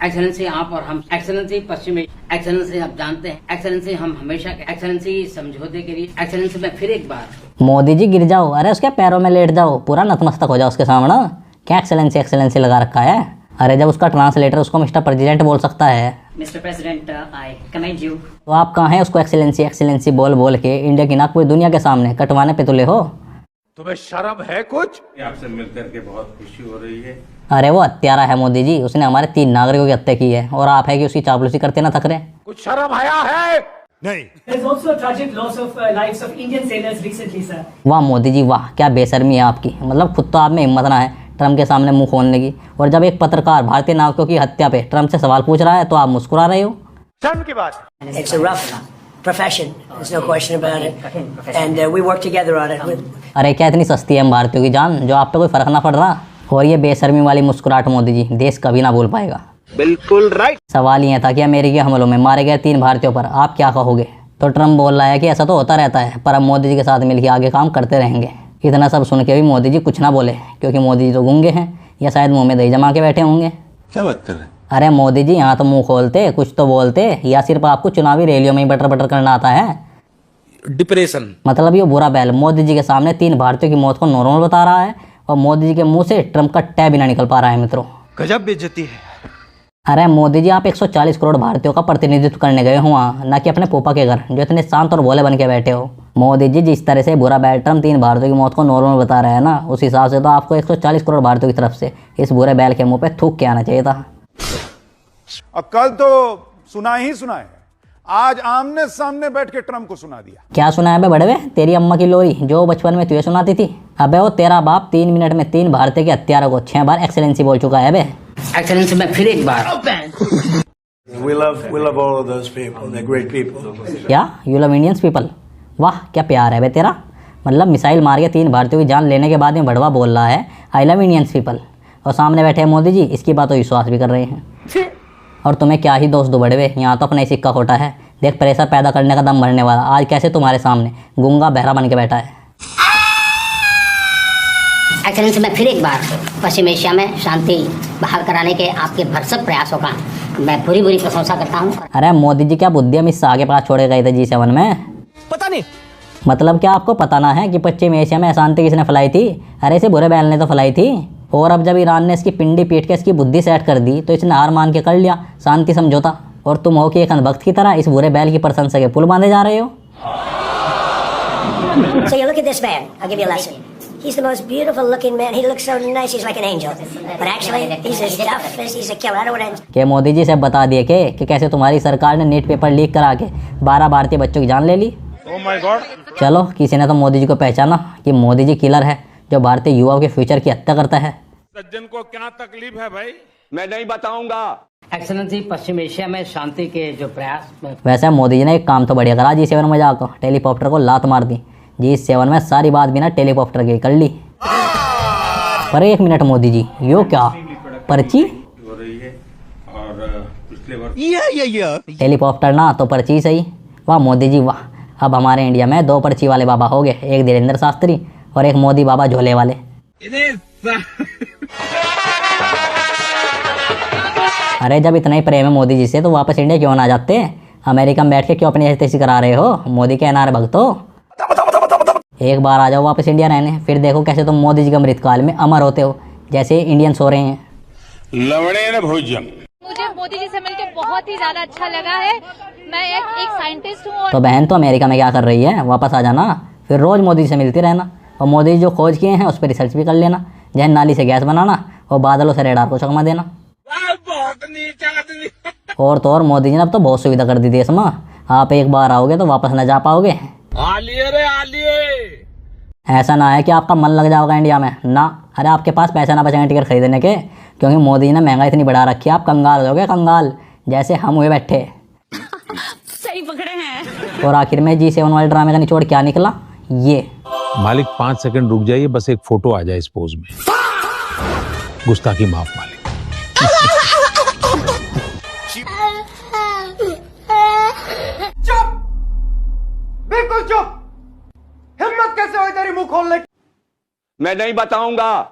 Excellency आप और हम, एक्सेलेंसी पश्चिमी, एक्सेलेंसी आप जानते हैं, एक्सेलेंसी हम हमेशा, एक्सेलेंसी समझौते के लिए, एक्सेलेंसी में फिर एक बार। मोदी जी गिर जाओ, अरे उसके पैरों में लेट जाओ, पूरा नतमस्तक हो जाओ उसके सामने। क्या एक्सेलेंसी एक्सेलेंसी लगा रखा है? अरे जब उसका ट्रांसलेटर उसको मिस्टर प्रेसिडेंट बोल सकता है। Mister president, I commend you. तो आप कहाँ हैं उसको एक्सेलेंसी एक्सेलेंसी बोल बोल के इंडिया की नाक पूरी दुनिया के सामने कटवाने पे तुले हो? तुम्हें शर्म है कुछ? आपसे मिलकर के बहुत खुशी हो रही है। अरे वो हत्यारा है मोदी जी, उसने हमारे 3 नागरिकों की हत्या की है और आप है कि उसकी चापलूसी करते ना थक रहे। कुछ शर्म आया है? नहीं। There's also a tragic loss of lives of Indian sailors recently, sir. वाह मोदी जी वाह, क्या बेशर्मी है आपकी। मतलब खुद तो आप में हिम्मत ना है ट्रम्प के सामने मुंह खोलने की, और जब एक पत्रकार भारतीय नागरिकों की हत्या पे ट्रम्प से सवाल पूछ रहा है तो आप मुस्कुरा रहे हो। शर्म की बात। It's a rough profession, there's no question about it, and we work together on it. अरे क्या इतनी सस्ती है हम भारतीयों की जान जो आप पे कोई फर्क ना पड़ रहा? और ये बेशर्मी वाली मुस्कुराहट मोदी जी देश कभी ना भूल पाएगा। बिल्कुल राइट। सवाल ये था कि अमेरिकी हमलों में मारे गए 3 भारतीयों पर आप क्या कहोगे? तो ट्रम्प बोल रहा है कि ऐसा तो होता रहता है, पर हम मोदी जी के साथ मिलकर आगे काम करते रहेंगे। इतना सब सुन के भी मोदी जी कुछ ना बोले, क्योंकि मोदी जी तो गूंगे हैं या शायद मुंह में दही जमा के बैठे होंगे। क्या बात कर रहे हैं? अरे मोदी जी यहाँ तो मुंह खोलते, कुछ तो बोलते, या सिर्फ आपको चुनावी रैलियों में ही बटर बटर करना आता है? डिप्रेशन। मतलब ये बुरा बैल मोदी जी के सामने 3 भारतीयों की मौत को नॉर्मल बता रहा है, और मोदी जी के मुंह से ट्रम्प का टै भी ना निकल पा रहा है मित्रों। गजब बेइज्जती है। अरे मोदी जी आप 140 करोड़ भारतीयों का प्रतिनिधित्व करने गए हो वहाँ, ना कि अपने पोपा के घर जो इतने शांत और भोले बन के बैठे हो। मोदी जी जिस तरह से बुरा बैल ट्रम्प 3 भारतीयों की मौत को नॉर्मल बता रहा है ना, उस हिसाब से तो आपको 140 करोड़ भारतीयों की तरफ से इस बुरे बैल के मुंह पे थूक के आना चाहिए था। अब कल तो सुना ही सुना है, आज आमने सामने बैठ के ट्रम्प को सुना दिया। क्या सुना है बे बड़वे? तेरी अम्मा की लोरी जो बचपन में तुझे सुनाती थी। अबे वो तेरा बाप 3 मिनट में 3 भारतीय के हत्यारों को 6 बार एक्सेलेंसी बोल चुका है बे। एक्सेलेंसी में फिर एक बार। We love all of those people. They're great people. क्या यू लव इंडियंस पीपल? वाह क्या प्यार है बे तेरा। मतलब मिसाइल मार के 3 भारतीयों की जान लेने के बाद में भड़वा बोल रहा है आई लव इंडियंस पीपल, और सामने बैठे मोदी जी इसकी बात को विश्वास भी कर रहे हैं। और तुम्हें क्या ही दोस्त दो बड़वे, यहाँ तो अपना ही सिक्का खोटा है। देख प्रेशर पैदा करने का दम भरने वाला आज कैसे तुम्हारे सामने गूंगा बहरा बन के बैठा है। एक्सेलेंसी में फिर एक बार पश्चिम एशिया में शांति बहाल कराने के आपके भरसक प्रयासों का मैं पूरी प्रशंसा करता हूँ। अरे मोदी जी क्या बुद्धि अमित शाह के पास छोड़े गए थे G7 में? पता नहीं। मतलब क्या आपको पता ना है कि पश्चिम एशिया में अशांति किसने फैलाई थी? अरे इसे बुरे बैल ने तो फैलाई थी। और अब जब ईरान ने इसकी पिंडी पीट के इसकी बुद्धि सेट कर दी तो इसने हार मान के कर लिया शांति समझौता, और तुम हो कि एक अंधभक्त की तरह इस बुरे बैल की प्रशंसा के पुल बांधे जा रहे हो। So you look at this man, I'll give you a lesson. He's the most beautiful looking man. He looks so nice, he's like an angel. But actually, he's as tough as he's a killer. I don't want to... कि मोदी जी से बता दिए कि कैसे तुम्हारी सरकार ने NEET paper leak करा के 12 भारतीय बच्चों की जान ले ली। Oh my God. चलो किसी ने तो मोदी जी को पहचाना कि मोदी जी किलर है जो भारतीय युवाओं के फ्यूचर की हत्या करता है। सज्जन को क्या तकलीफ है भाई? मैं नहीं बताऊंगा। एक्सेलेंसी पश्चिम एशिया में शांति के जो प्रयास। वैसे मोदी जी ने एक काम तो बढ़िया करा G7 में जाकर टेलीकॉप्टर को लात मार दी। G7 में सारी बात बिना टेलीकॉप्टर के कर ली। पर 1 मिनट मोदी जी, यो क्या पर्ची हो रही है और पिछले वर्ष हेलीकॉप्टर ना तो पर्ची सही। वाह मोदी जी वाह, अब हमारे इंडिया में 2 पर्ची वाले बाबा हो गए, एक धीरेन्द्र शास्त्री और एक मोदी बाबा झोले वाले। अरे जब इतना ही प्रेम है मोदी जी से तो वापस इंडिया क्यों ना जाते? अमेरिका में बैठ के क्यों अपनी ऐसी करा रहे हो मोदी के एनआर भक्तों? एक बार आ जाओ वापस इंडिया रहने, फिर देखो कैसे तुम मोदी जी के अमृतकाल में अमर होते हो जैसे इंडियंस हो रहे हैं। लवड़े न भोजन। मुझे मोदी जी से मिलकर बहुत ही ज्यादा अच्छा लगा है। मैं एक साइंटिस्ट हूँ। तो बहन तो अमेरिका में क्या कर रही है? वापस आ जाना, फिर रोज मोदी जी से मिलती रहना, और मोदी जी जो खोज किए हैं उस पर रिसर्च भी कर लेना, जैसे नाली से गैस बनाना और बादलों से रेडार को चकमा देना। और तो और मोदी जी ने अब तो बहुत सुविधा कर दी देश में, आप एक बार आओगे तो वापस न जा पाओगे। ऐसा ना है कि आपका मन लग जाएगा इंडिया में ना। अरे आपके पास पैसा ना बचेंगे टिकट खरीदने के, क्योंकि मोदी जी ने महंगाई इतनी बढ़ा रखी है, आप कंगाल हो जाओगे कंगाल, जैसे हम हुए बैठे। सही पकड़े हैं। और आखिर में G7 वाले ड्रामे का निचोड़ क्या निकला? ये मालिक 5 सेकंड रुक जाइए, बस एक फोटो आ जाए इस पोज में। गुस्ताखी माफ मालिक। चुप, बिल्कुल चुप। हिम्मत कैसे हुई तेरी मुंह खोलने की? मैं नहीं बताऊंगा।